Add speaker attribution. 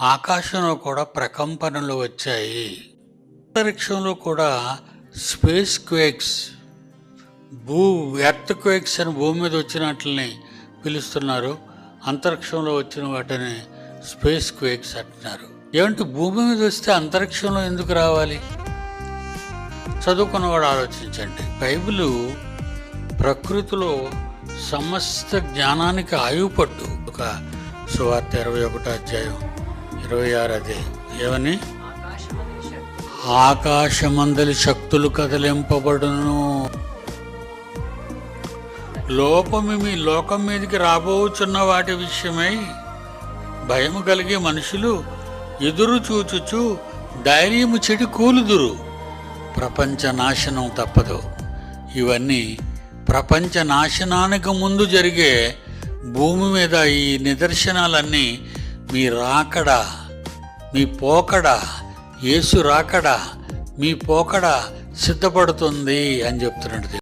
Speaker 1: ఆకాశంలో కూడా ప్రకంపనలు వచ్చాయి. అంతరిక్షంలో కూడా స్పేస్ క్వేక్స్, ఎర్త్ క్వేక్స్ అని భూమి మీద వచ్చినట్లని పిలుస్తున్నారు. అంతరిక్షంలో వచ్చిన వాటిని స్పేస్ క్వేక్స్ అంటున్నారు. ఏమంటే భూమి మీద వస్తే అంతరిక్షంలో ఎందుకు రావాలి? చదువుకున్నవాడు ఆలోచించండి. బైబిలు ప్రకృతిలో సమస్త జ్ఞానానికి ఆయుపట్టు. ఒక సువార్త 21 అదే ఏమని, ఆకాశమందలి శక్తులు కదిలింపబడును. మీ లోకం మీదకి రాబోచున్న వాటి విషయమై భయము కలిగే మనుషులు ఎదురు చూచుచు ధైర్యము చెడి కూలుదురు. ప్రపంచ నాశనం తప్పదు. ఇవన్నీ ప్రపంచ నాశనానికి ముందు జరిగే భూమి మీద ఈ నిదర్శనాలన్నీ మీ రాకడా, మీ పోకడా, యేసు రాకడా, మీ పోకడా సిద్ధపడుతుంది అని చెప్తున్నాడు.